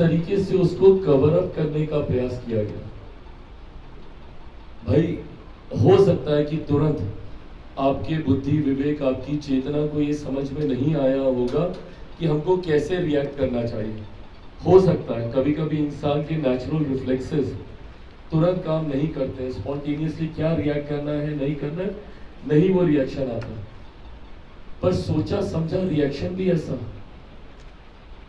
तरीके से उसको कवर अप करने का प्रयास किया गया, भाई हो सकता है कि तुरंत आपके बुद्धि विवेक आपकी चेतना को ये समझ में नहीं आया होगा कि हमको कैसे रिएक्ट करना चाहिए। हो सकता है कभी कभी इंसान के नेचुरल रिफ्लेक्सेस तुरंत काम नहीं करते, स्पॉन्टेनियसली क्या रिएक्ट करना है नहीं करना है, नहीं वो रिएक्शन आता। पर सोचा समझा रिएक्शन भी ऐसा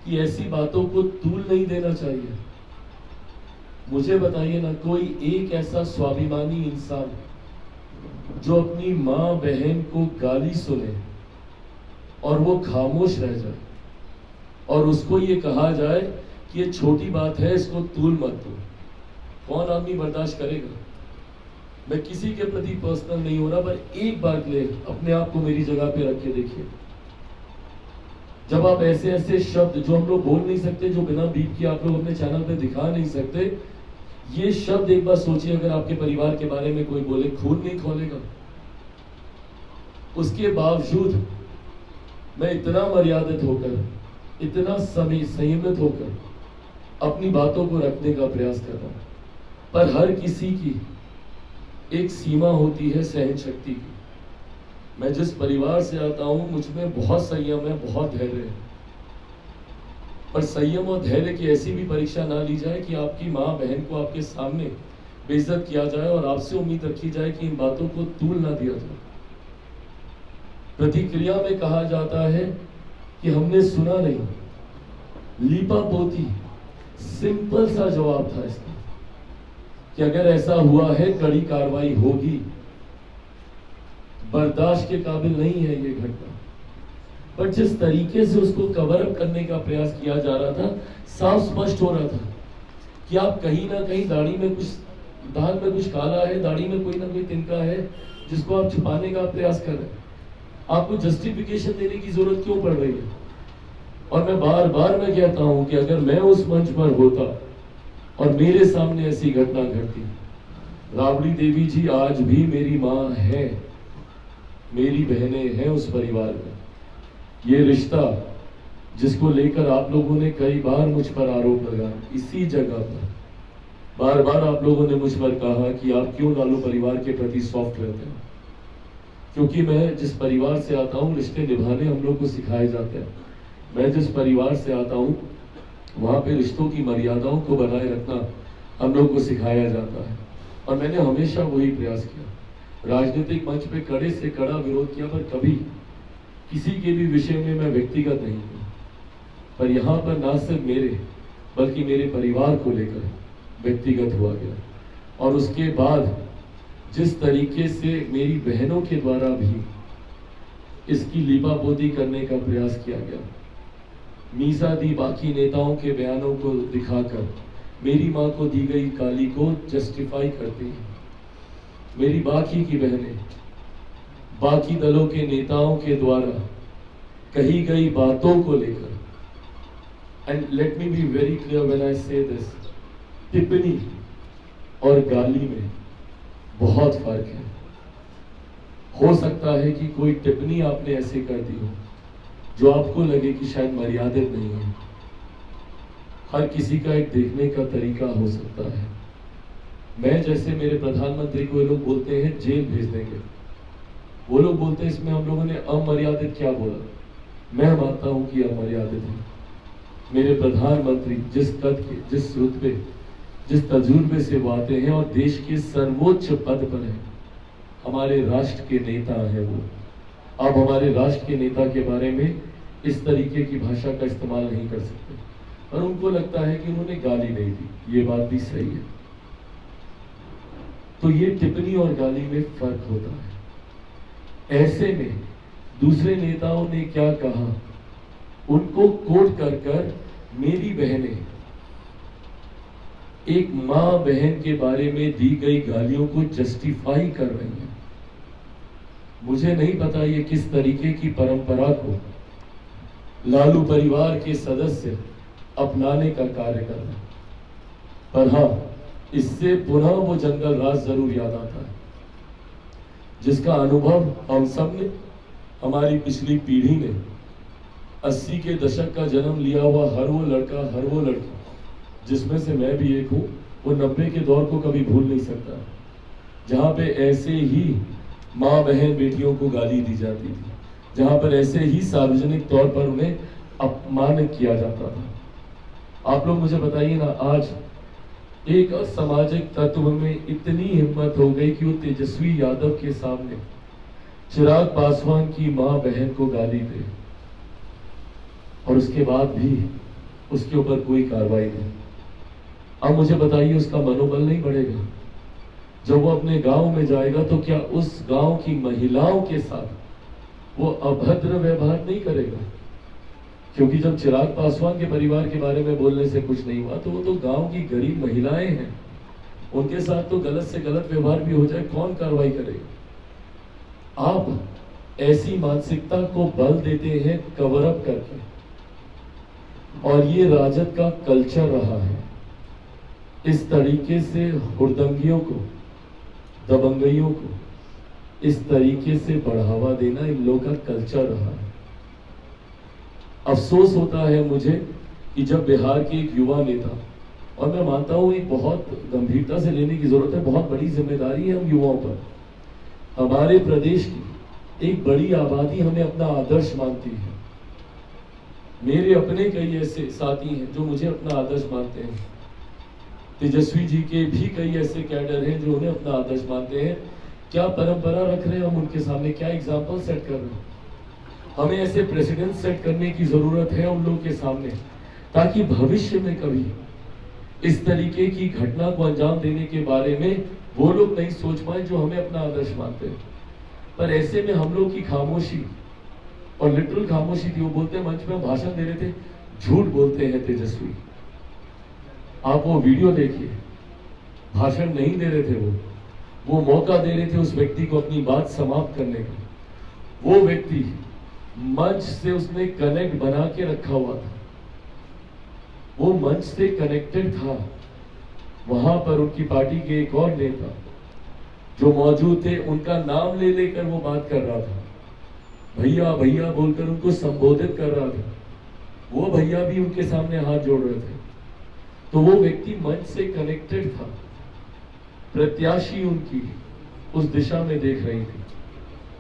कि ऐसी बातों को तूल नहीं देना चाहिए। मुझे बताइए ना, कोई एक ऐसा स्वाभिमानी इंसान जो अपनी माँ बहन को गाली सुने और वो खामोश रह जाए और उसको ये कहा जाए कि ये छोटी बात है, इसको तूल मत दो, कौन आदमी बर्दाश्त करेगा? मैं किसी के प्रति पर्सनल नहीं हो रहा, पर एक बार के लिए अपने आप को मेरी जगह पे रख के देखिए। जब आप ऐसे ऐसे शब्द जो हम लोग बोल नहीं सकते, जो बिना बीप के आप लोग अपने चैनल पे दिखा नहीं सकते, ये शब्द एक बार सोचिए, अगर आपके परिवार के बारे में कोई बोले, खून नहीं खोलेगा। उसके बावजूद मैं इतना मर्यादित होकर, इतना संयमित होकर अपनी बातों को रखने का प्रयास कर रहा हूं। पर हर किसी की एक सीमा होती है सहन शक्ति की। मैं जिस परिवार से आता हूं, मुझ में बहुत संयम है, बहुत धैर्य है। पर संयम और धैर्य की ऐसी भी परीक्षा ना ली जाए कि आपकी माँ बहन को आपके सामने बेइज्जत किया जाए और आपसे उम्मीद रखी जाए कि इन बातों को तूल ना दिया जाए। प्रतिक्रिया में कहा जाता है कि हमने सुना नहीं, लीपा पोती। सिंपल सा जवाब था इसका कि अगर ऐसा हुआ है कड़ी कार्रवाई होगी। बर्दाश्त के काबिल नहीं है ये घटना। पर जिस तरीके से उसको कवर अप करने का प्रयास किया जा रहा था, साफ स्पष्ट हो रहा था कि आप कहीं ना कहीं दाढ़ी में कुछ, दाल में कुछ काला है, दाढ़ी में कोई ना कोई तिनका है जिसको आप छुपाने का प्रयास कर रहे हैं। आपको जस्टिफिकेशन देने की जरूरत क्यों पड़ रही है? और मैं बार बार मैं कहता हूं कि अगर मैं उस मंच पर होता और मेरे सामने ऐसी घटना घटती, राबड़ी देवी जी आज भी मेरी माँ है, मेरी बहनें हैं उस परिवार में। ये रिश्ता जिसको लेकर आप लोगों ने कई बार मुझ पर आरोप लगाया, इसी जगह पर बार बार आप लोगों ने मुझ पर कहा कि आप क्यों लालू परिवार के प्रति सॉफ्ट रहते हैं। क्योंकि मैं जिस परिवार से आता हूँ, रिश्ते निभाने हम लोग को सिखाए जाते हैं। मैं जिस परिवार से आता हूँ, वहाँ पे रिश्तों की मर्यादाओं को बनाए रखना हम लोग को सिखाया जाता है। और मैंने हमेशा वही प्रयास किया। राजनीतिक मंच पे कड़े से कड़ा विरोध किया, पर कभी किसी के भी विषय में मैं व्यक्तिगत नहीं हूँ। पर यहाँ पर ना सिर्फ मेरे बल्कि मेरे परिवार को लेकर व्यक्तिगत हुआ गया। और उसके बाद जिस तरीके से मेरी बहनों के द्वारा भी इसकी लीपापोती करने का प्रयास किया गया, मीसा दी बाकी नेताओं के बयानों को दिखाकर मेरी माँ को दी गई गाली को जस्टिफाई करती है। मेरी बाकी की बहनें बाकी दलों के नेताओं के द्वारा कही गई बातों को लेकर, and let me be very clear when I से दिस, टिप्पणी और गाली में बहुत फर्क है। हो सकता है कि कोई टिप्पणी आपने ऐसे कर दी हो जो आपको लगे कि शायद मर्यादित नहीं है। हर किसी का एक देखने का तरीका हो सकता है। मैं जैसे मेरे प्रधानमंत्री को ये लोग बोलते हैं जेल भेज देंगे, वो लोग बोलते हैं इसमें हम लोगों ने अमर्यादित क्या बोला। मैं मानता हूं कि अमर्यादित है। मेरे प्रधानमंत्री जिस कद के, जिस रुतबे, जिस तजुर्बे से वो आते हैं और देश के सर्वोच्च पद पर हैं, हमारे राष्ट्र के नेता हैं वो। आप हमारे राष्ट्र के नेता के बारे में इस तरीके की भाषा का इस्तेमाल नहीं कर सकते। और उनको लगता है कि उन्होंने गाली नहीं दी, ये बात भी सही है। तो ये टिप्पणी और गाली में फर्क होता है। ऐसे में दूसरे नेताओं ने क्या कहा, उनको कोट कर कर मेरी बहनें एक मां बहन के बारे में दी गई गालियों को जस्टिफाई कर रही हैं। मुझे नहीं पता ये किस तरीके की परंपरा को लालू परिवार के सदस्य अपनाने का कार्य कर रहे हैं। पर हाँ, इससे पुनः वो जंगल राज जरूर याद आता है जिसका अनुभव हम सब ने, हमारी पिछली पीढ़ी ने, 80 के दशक का जन्म लिया हुआ हर वो लड़का, हर वो लड़की जिसमें से मैं भी एक हूँ, वो 90 के दौर को कभी भूल नहीं सकता, जहाँ पे ऐसे ही माँ बहन बेटियों को गाली दी जाती थी, जहाँ पर ऐसे ही सार्वजनिक तौर पर उन्हें अपमानित किया जाता था। आप लोग मुझे बताइए ना, आज एक असामाजिक तत्व में इतनी हिम्मत हो गई कि वो तेजस्वी यादव के सामने चिराग पासवान की माँ बहन को गाली दे, और उसके बाद भी उसके ऊपर कोई कार्रवाई नहीं। अब मुझे बताइए, उसका मनोबल नहीं बढ़ेगा? जब वो अपने गांव में जाएगा तो क्या उस गांव की महिलाओं के साथ वो अभद्र व्यवहार नहीं करेगा? क्योंकि जब चिराग पासवान के परिवार के बारे में बोलने से कुछ नहीं हुआ, तो वो तो गांव की गरीब महिलाएं हैं, उनके साथ तो गलत से गलत व्यवहार भी हो जाए, कौन कार्रवाई करेगा? आप ऐसी मानसिकता को बल देते हैं कवर अप करके, और ये राजद का कल्चर रहा है। इस तरीके से हुड़दंगियों को, दबंगइयों को इस तरीके से बढ़ावा देना इन लोगों का कल्चर रहा है। अफसोस होता है मुझे कि जब बिहार के एक युवा नेता, और मैं मानता हूं एक बहुत गंभीरता से लेने की जरूरत है, बहुत बड़ी जिम्मेदारी है हम युवाओं पर। हमारे प्रदेश की एक बड़ी आबादी हमें अपना आदर्श मानती है। मेरे अपने कई ऐसे साथी हैं जो मुझे अपना आदर्श मानते हैं। तेजस्वी जी के भी कई ऐसे कैडर हैं जो उन्हें अपना आदर्श मानते हैं। क्या परंपरा रख रहे हैं हम उनके सामने, क्या एग्जाम्पल सेट कर रहे हैं? हमें ऐसे प्रेसिडेंट सेट करने की जरूरत है उन लोगों के सामने, ताकि भविष्य में कभी इस तरीके की घटना को अंजाम देने के बारे में वो लोग नहीं सोच पाए जो हमें अपना आदर्श मानते हैं। पर ऐसे में हम लोग की खामोशी, और लिटरल खामोशी थी, वो बोलते हैं मंच में भाषण दे रहे थे, झूठ बोलते हैं तेजस्वी। आप वो वीडियो देखिए, भाषण नहीं दे रहे थे, वो मौका दे रहे थे उस व्यक्ति को अपनी बात समाप्त करने का। वो व्यक्ति मंच से उसने कनेक्ट बना के रखा हुआ था, वो मंच से कनेक्टेड था। वहां पर उनकी पार्टी के एक और नेता जो मौजूद थे, उनका नाम ले लेकर वो बात कर रहा था, भैया भैया बोलकर उनको संबोधित कर रहा था। वो भैया भी उनके सामने हाथ जोड़ रहे थे। तो वो व्यक्ति मंच से कनेक्टेड था, प्रत्याशी उनकी उस दिशा में देख रही थी।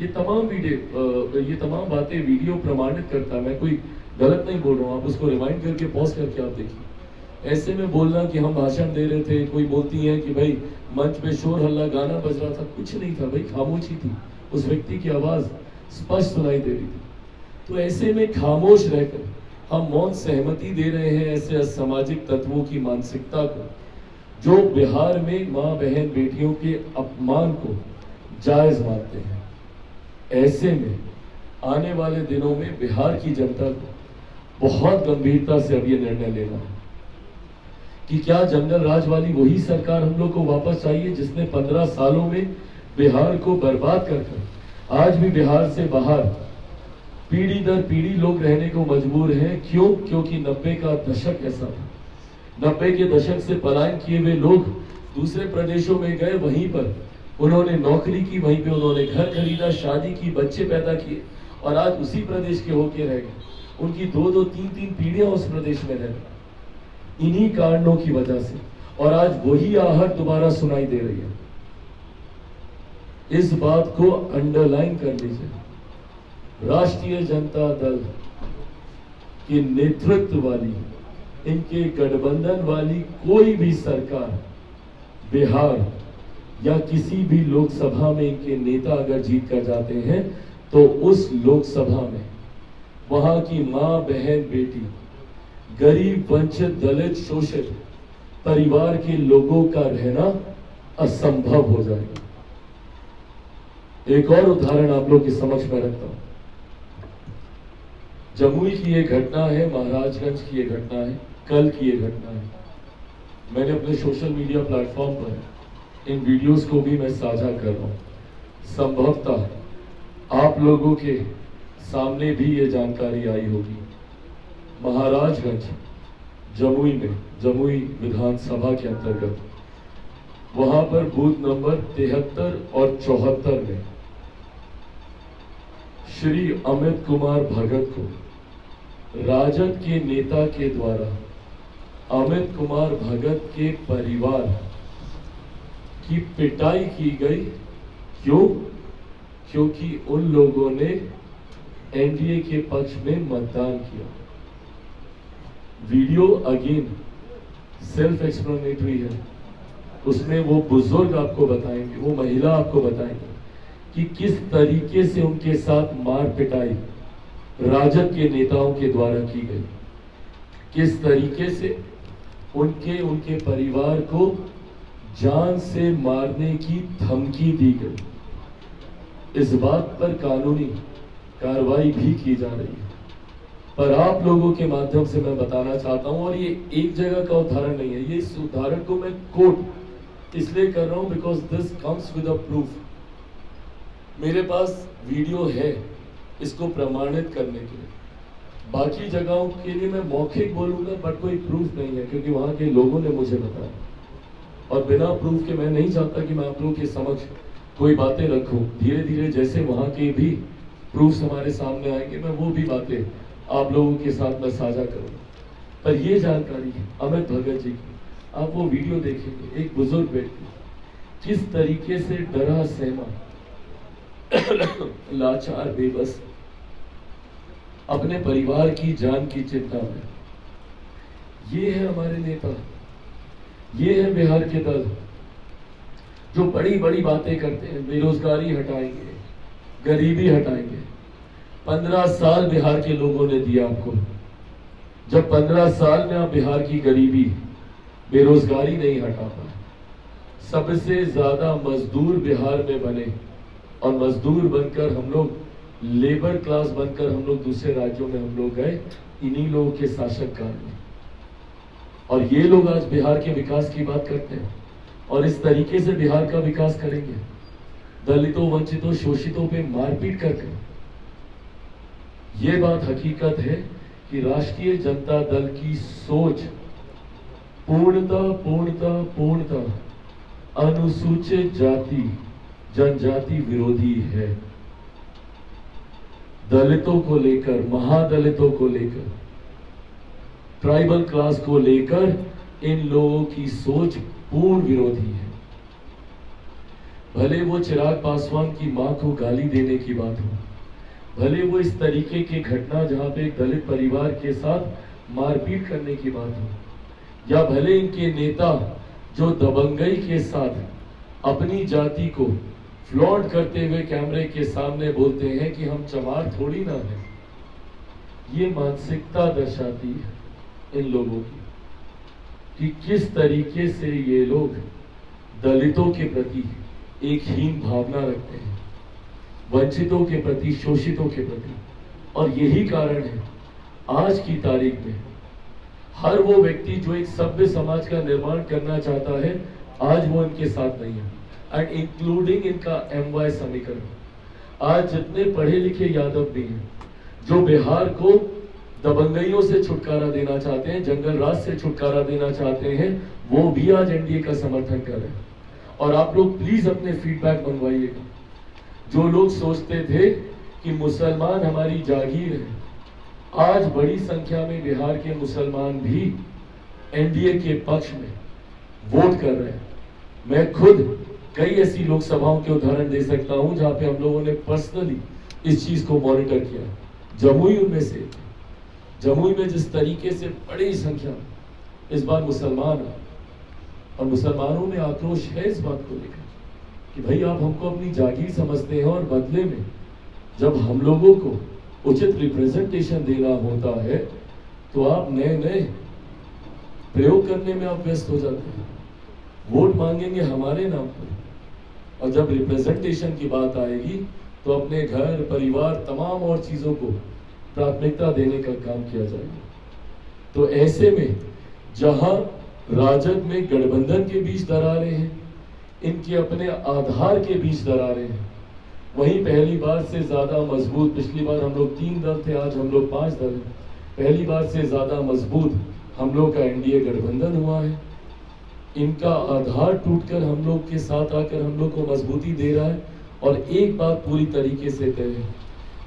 ये तमाम बातें वीडियो प्रमाणित करता है, मैं कोई गलत नहीं बोल रहा हूँ, आप उसको रिमाइंड करके पॉज करके आप देखिए। ऐसे में बोलना कि हम भाषण दे रहे थे, कोई बोलती है कि भाई मंच पे शोर हल्ला गाना बज रहा था, कुछ नहीं था भाई, खामोशी थी। उस व्यक्ति की आवाज स्पष्ट सुनाई दे रही थी। तो ऐसे में खामोश रहकर हम मौन सहमति दे रहे हैं ऐसे असामाजिक तत्वों की मानसिकता को, जो बिहार में माँ बहन बेटियों के अपमान को जायज मानते हैं। ऐसे में आने वाले दिनों में बिहार की जनता को बहुत गंभीरता से अब ये निर्णय लेना है कि क्या जंगल राज वाली वही सरकार हम लोग को वापस चाहिए, जिसने 15 सालों में बिहार को बर्बाद कर आज भी बिहार से बाहर पीढ़ी दर पीढ़ी लोग रहने को मजबूर हैं। क्यों? क्योंकि 90 का दशक ऐसा था। 90 के दशक से पलायन किए हुए लोग दूसरे प्रदेशों में गए, वहीं पर उन्होंने नौकरी की, वहीं पे उन्होंने घर खरीदा, शादी की, बच्चे पैदा किए, और आज उसी प्रदेश के होके रह गए। उनकी 2-2, 3-3 पीढ़ियां उस प्रदेश में रह गई इन्हीं कारणों की वजह से, और आज वही आहट दोबारा सुनाई दे रही है। इस बात को अंडरलाइन कर लीजिए, राष्ट्रीय जनता दल के नेतृत्व वाली, इनके गठबंधन वाली कोई भी सरकार बिहार या किसी भी लोकसभा में इनके नेता अगर जीत कर जाते हैं, तो उस लोकसभा में वहां की मां बहन बेटी, गरीब वंचित दलित शोषित परिवार के लोगों का रहना असंभव हो जाएगा। एक और उदाहरण आप लोग की समझ में रखता हूं। जमुई की ये घटना है, महाराजगंज की ये घटना है, कल की ये घटना है। मैंने अपने सोशल मीडिया प्लेटफॉर्म पर इन वीडियोस को भी मैं साझा कर रहा हूं। संभवतः आप लोगों के सामने भी ये जानकारी आई होगी। महाराजगंज जमुई में, जमुई विधानसभा के अंतर्गत, वहां पर बूथ नंबर 73 और 74 में श्री अमित कुमार भगत को राजद के नेता के द्वारा अमित कुमार भगत के परिवार की पिटाई की गई। क्यों? क्योंकि उन लोगों ने एनडीए के पक्ष में मतदान किया। वीडियो अगेन सेल्फ एक्सप्लेनेटरी है, उसमें वो बुजुर्ग आपको बताएंगे, वो महिला आपको बताएंगे कि किस तरीके से उनके साथ मार पिटाई राजद के नेताओं के द्वारा की गई, किस तरीके से उनके परिवार को जान से मारने की धमकी दी गई। इस बात पर कानूनी कार्रवाई भी की जा रही है। पर आप लोगों के माध्यम से मैं बताना चाहता हूं, और ये एक जगह का उदाहरण नहीं है, ये इस उदाहरण को मैं कोट इसलिए कर रहा हूं because this comes with a proof. मेरे पास वीडियो है इसको प्रमाणित करने के लिए। बाकी जगहों के लिए मैं मौखिक बोलूंगा बट कोई प्रूफ नहीं है, क्योंकि वहां के लोगों ने मुझे बताया, और बिना प्रूफ के मैं नहीं चाहता कि मैं आप लोगों के समक्ष कोई बातें रखूं। धीरे धीरे जैसे वहां के भी प्रूफ्स हमारे सामने आएंगे, मैं वो भी बातें आप लोगों के साथ मैं साझा करूंगा। पर ये जानकारी है अमित भगत जी की, आप वो वीडियो देखेंगे, एक बुजुर्ग व्यक्ति किस तरीके से डरा सहमा, लाचार, बेबस, अपने परिवार की जान की चिंता में। ये है हमारे नेता, ये है बिहार के दल जो बड़ी बड़ी बातें करते हैं, बेरोजगारी हटाएंगे, गरीबी हटाएंगे। 15 साल बिहार के लोगों ने दिया आपको। जब 15 साल में आप बिहार की गरीबी, बेरोजगारी नहीं हटा पाए, सबसे ज्यादा मजदूर बिहार में बने, और मजदूर बनकर हम लोग, लेबर क्लास बनकर हम लोग दूसरे राज्यों में हम लोग गए इन्हीं लोगों के शासक काल में। और ये लोग आज बिहार के विकास की बात करते हैं और इस तरीके से बिहार का विकास करेंगे, दलितों, वंचितों, शोषितों पे मारपीट करके। ये बात हकीकत है कि राष्ट्रीय जनता दल की सोच पूर्णतः अनुसूचित जाति जनजाति विरोधी है। दलितों को लेकर, महादलितों को लेकर, ट्राइबल क्लास को लेकर इन लोगों की सोच पूर्ण विरोधी है। भले वो चिराग पासवान की मां को गाली देने की बात हो, भले वो इस तरीके की घटना जहां पे एक दलित परिवार के साथ मारपीट करने की बात हो, या भले इनके नेता जो दबंगई के साथ अपनी जाति को फ्लॉन्ट करते हुए कैमरे के सामने बोलते हैं कि हम चमार थोड़ी ना है। ये मानसिकता दर्शाती है इन लोगों की कि किस तरीके से ये लोग दलितों के प्रति एक हीन भावना रखते हैं, वंचितों के प्रति, शोषितों के प्रति। और यही कारण है आज की तारीख में हर वो व्यक्ति जो एक सभ्य समाज का निर्माण करना चाहता है, आज वो इनके साथ नहीं है, एंड इंक्लूडिंग इनका MY समीकरण। आज जितने पढ़े लिखे यादव भी हैं जो बिहार को दबंगइयों से छुटकारा देना चाहते हैं, जंगल राज से छुटकारा देना चाहते हैं, वो भी आज एनडीए का समर्थन कर रहे हैं। और आप लोग प्लीज अपने फीडबैक मंगवाइएगा। जो लोग सोचते थे कि मुसलमान हमारी जागीर है, आज बड़ी संख्या में बिहार के मुसलमान भी एनडीए के पक्ष में वोट कर रहे हैं। मैं खुद कई ऐसी लोकसभाओं के उदाहरण दे सकता हूं जहां पे हम लोगों ने पर्सनली इस चीज को मॉनिटर किया। जमुई उनमें से, जमुई में जिस तरीके से बड़ी संख्या इस बार मुसलमान है, और मुसलमानों में आक्रोश है इस बात को लेकर कि भाई आप हमको अपनी जागीर समझते हैं और बदले में जब हम लोगों को उचित रिप्रेजेंटेशन देना होता है तो आप नए नए प्रयोग करने में आप व्यस्त हो जाते हैं। वोट मांगेंगे हमारे नाम पर, और जब रिप्रेजेंटेशन की बात आएगी तो अपने घर, परिवार, तमाम और चीजों को प्राथमिकता देने का काम किया जाएगा। तो ऐसे में जहां राजद में गठबंधन के बीच दरारें हैं, इनके अपने आधार के बीच दरारें हैं, वहीं पहली बार से ज्यादा मजबूत, पिछली बार हम लोग 3 दल थे, आज हम लोग 5 दल हैं, पहली बार से ज्यादा मजबूत हम लोग का एनडीए गठबंधन हुआ है। इनका आधार टूटकर हम लोग के साथ आकर हम लोग को मजबूती दे रहा है। और एक बात पूरी तरीके से तय है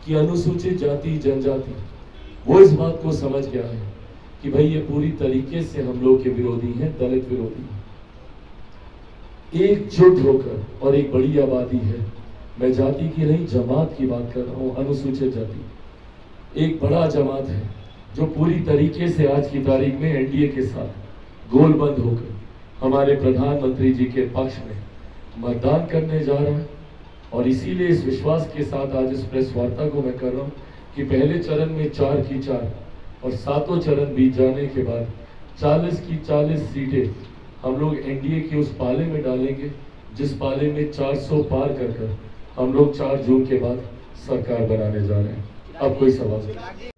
कि अनुसूचित जाति जनजाति वो इस बात को समझ गया है कि भाई ये पूरी तरीके से हम लोग के विरोधी हैं, दलित विरोधी हैं। एकजुट होकर, और एक बड़ी आबादी है, मैं जाति की नहीं जमात की बात कर रहा हूं, अनुसूचित जाति, एक बड़ा जमात है जो पूरी तरीके से आज की तारीख में एनडीए के साथ गोलबंद होकर हमारे प्रधानमंत्री जी के पक्ष में मतदान करने जा रहा है। और इसीलिए इस विश्वास के साथ आज इस प्रेस वार्ता को मैं कर रहा हूं कि पहले चरण में 4 की 4 और 7 चरण बीत जाने के बाद 40 की 40 सीटें हम लोग एनडीए के उस पाले में डालेंगे जिस पाले में 400 पार कर हम लोग 4 जून के बाद सरकार बनाने जा रहे हैं। अब कोई सवाल नहीं।